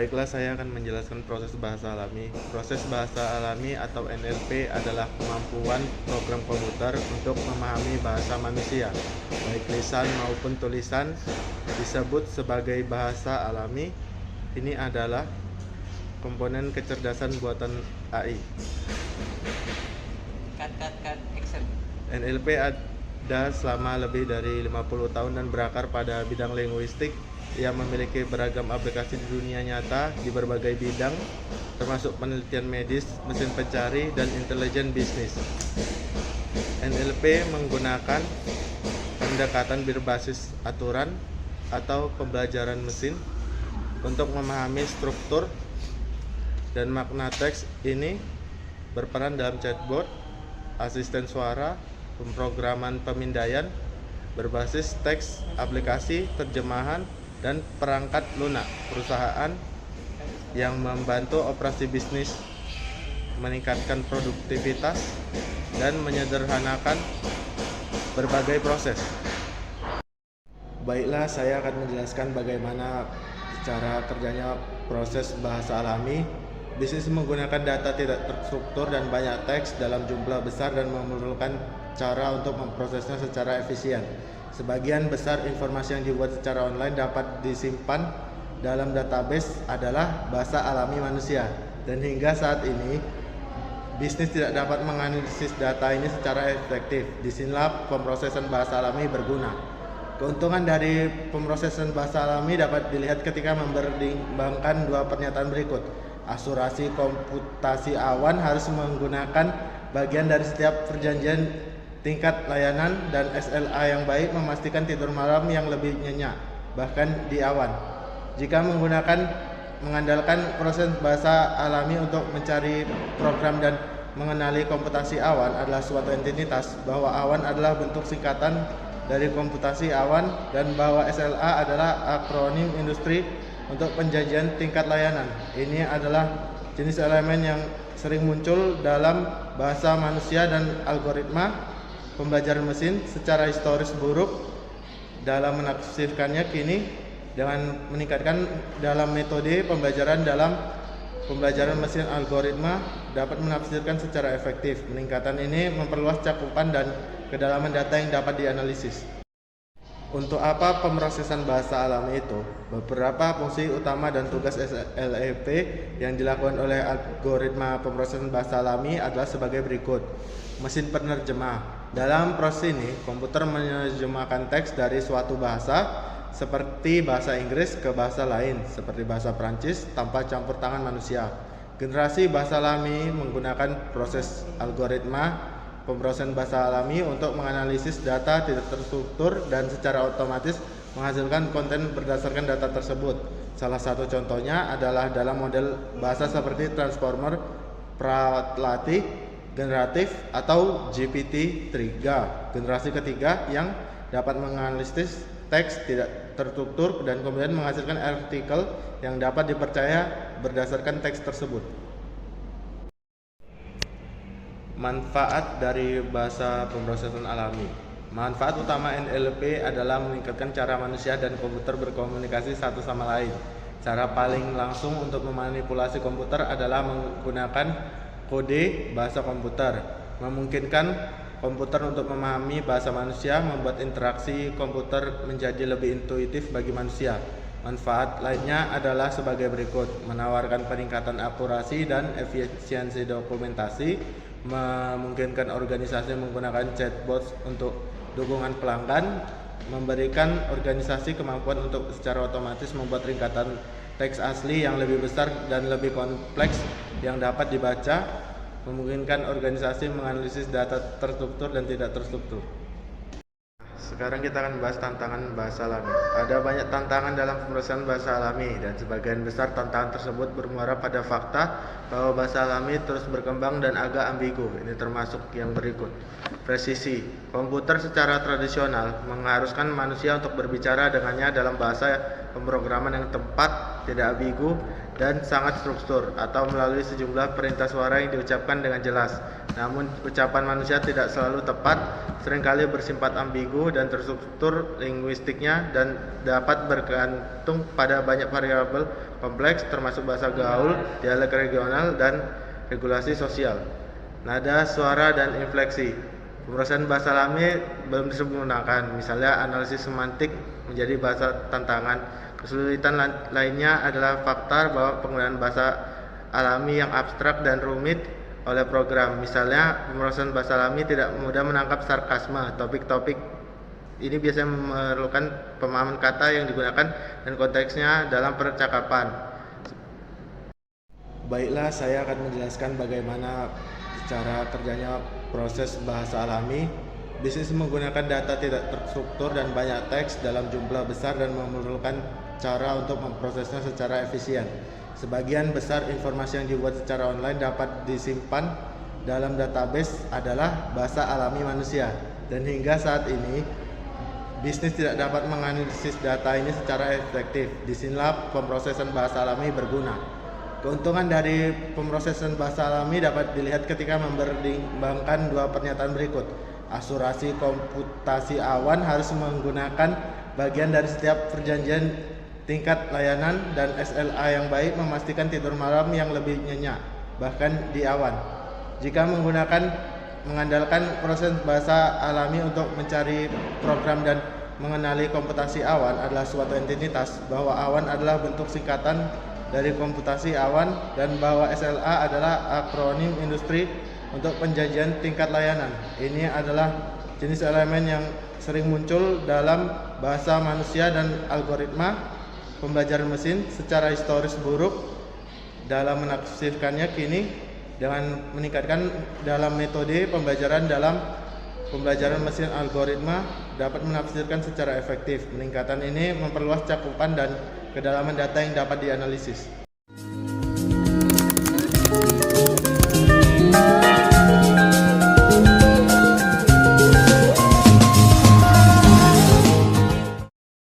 Baiklah, saya akan menjelaskan proses bahasa alami. Proses bahasa alami atau NLP adalah kemampuan program komputer untuk memahami bahasa manusia, baik lisan maupun tulisan, disebut sebagai bahasa alami. Ini adalah komponen kecerdasan buatan AI. Cut, action. NLP ada selama lebih dari 50 tahun dan berakar pada bidang linguistik. Ia memiliki beragam aplikasi di dunia nyata di berbagai bidang, termasuk penelitian medis, mesin pencari, dan intelijen bisnis. NLP menggunakan pendekatan berbasis aturan atau pembelajaran mesin untuk memahami struktur dan makna teks. Ini berperan dalam chatbot, asisten suara, pemrograman pemindaian berbasis teks, aplikasi terjemahan, dan perangkat lunak perusahaan yang membantu operasi bisnis, meningkatkan produktivitas, dan menyederhanakan berbagai proses. Baiklah, saya akan menjelaskan bagaimana cara kerjanya proses bahasa alami. Bisnis menggunakan data tidak terstruktur dan banyak teks dalam jumlah besar dan memerlukan cara untuk memprosesnya secara efisien. Sebagian besar informasi yang dibuat secara online dapat disimpan dalam database adalah bahasa alami manusia, dan hingga saat ini bisnis tidak dapat menganalisis data ini secara efektif. Disinilah pemrosesan bahasa alami berguna. Keuntungan dari pemrosesan bahasa alami dapat dilihat ketika mempertimbangkan dua pernyataan berikut. Asuransi komputasi awan harus menggunakan bagian dari setiap perjanjian tingkat layanan, dan SLA yang baik memastikan tidur malam yang lebih nyenyak, bahkan di awan. Jika mengandalkan proses bahasa alami untuk mencari program dan mengenali komputasi awan adalah suatu entitas, bahwa awan adalah bentuk singkatan dari komputasi awan, dan bahwa SLA adalah akronim industri untuk penjanjian tingkat layanan. Ini adalah jenis elemen yang sering muncul dalam bahasa manusia dan algoritma pembelajaran mesin secara historis buruk dalam menafsirkannya. Kini dengan meningkatkan dalam metode pembelajaran mesin, algoritma dapat menafsirkan secara efektif. Peningkatan ini memperluas cakupan dan kedalaman data yang dapat dianalisis. Untuk apa pemrosesan bahasa alami itu? Beberapa fungsi utama dan tugas NLP yang dilakukan oleh algoritma pemrosesan bahasa alami adalah sebagai berikut. Mesin penerjemah. Dalam proses ini, komputer menerjemahkan teks dari suatu bahasa seperti bahasa Inggris ke bahasa lain, seperti bahasa Prancis, tanpa campur tangan manusia. Generasi bahasa alami menggunakan proses algoritma pemrosesan bahasa alami untuk menganalisis data tidak terstruktur dan secara otomatis menghasilkan konten berdasarkan data tersebut. Salah satu contohnya adalah dalam model bahasa seperti Transformer, Pralatih, Generatif, atau GPT-3 generasi ketiga yang dapat menganalisis teks tidak terstruktur dan kemudian menghasilkan artikel yang dapat dipercaya berdasarkan teks tersebut. Manfaat dari bahasa pemrosesan alami. Manfaat utama NLP adalah meningkatkan cara manusia dan komputer berkomunikasi satu sama lain. Cara paling langsung untuk memanipulasi komputer adalah menggunakan kode bahasa komputer. Memungkinkan komputer untuk memahami bahasa manusia, membuat interaksi komputer menjadi lebih intuitif bagi manusia. Manfaat lainnya adalah sebagai berikut: menawarkan peningkatan akurasi dan efisiensi dokumentasi, memungkinkan organisasi menggunakan chatbot untuk dukungan pelanggan, memberikan organisasi kemampuan untuk secara otomatis membuat ringkasan teks asli yang lebih besar dan lebih kompleks yang dapat dibaca, memungkinkan organisasi menganalisis data terstruktur dan tidak terstruktur. Sekarang kita akan membahas tantangan bahasa alami. Ada banyak tantangan dalam pemrosesan bahasa alami, dan sebagian besar tantangan tersebut bermuara pada fakta bahwa bahasa alami terus berkembang dan agak ambigu. Ini termasuk yang berikut. Presisi. Komputer secara tradisional mengharuskan manusia untuk berbicara dengannya dalam bahasa pemrograman yang tepat, tidak ambigu, dan sangat struktur atau melalui sejumlah perintah suara yang diucapkan dengan jelas. Namun ucapan manusia tidak selalu tepat, seringkali bersifat ambigu dan terstruktur linguistiknya dan dapat bergantung pada banyak variabel kompleks termasuk bahasa gaul, dialek regional, dan regulasi sosial. Nada, suara, dan infleksi. Pemrosesan bahasa alami belum disempurnakan, misalnya analisis semantik menjadi bahasa tantangan. Kesulitan lainnya adalah fakta bahwa penggunaan bahasa alami yang abstrak dan rumit oleh program. Misalnya, pemrosesan bahasa alami tidak mudah menangkap sarkasme, topik-topik ini biasanya memerlukan pemahaman kata yang digunakan dan konteksnya dalam percakapan. Baiklah, saya akan menjelaskan bagaimana cara kerjanya proses bahasa alami. Bisnis menggunakan data tidak terstruktur dan banyak teks dalam jumlah besar dan memerlukan cara untuk memprosesnya secara efisien. Sebagian besar informasi yang dibuat secara online dapat disimpan dalam database adalah bahasa alami manusia, dan hingga saat ini bisnis tidak dapat menganalisis data ini secara efektif. Disinilah pemrosesan bahasa alami berguna. Keuntungan dari pemrosesan bahasa alami dapat dilihat ketika mempertimbangkan dua pernyataan berikut. Asurasi komputasi awan harus menggunakan bagian dari setiap perjanjian tingkat layanan, dan SLA yang baik memastikan tidur malam yang lebih nyenyak, bahkan di awan. Jika mengandalkan proses bahasa alami untuk mencari program dan mengenali komputasi awan adalah suatu entitas, bahwa awan adalah bentuk singkatan dari komputasi awan, dan bahwa SLA adalah akronim industri untuk penjanjian tingkat layanan. Ini adalah jenis elemen yang sering muncul dalam bahasa manusia dan algoritma pembelajaran mesin secara historis buruk dalam menafsirkannya. Kini dengan meningkatkan dalam metode pembelajaran dalam pembelajaran mesin, algoritma dapat menafsirkan secara efektif. Peningkatan ini memperluas cakupan dan kedalaman data yang dapat dianalisis.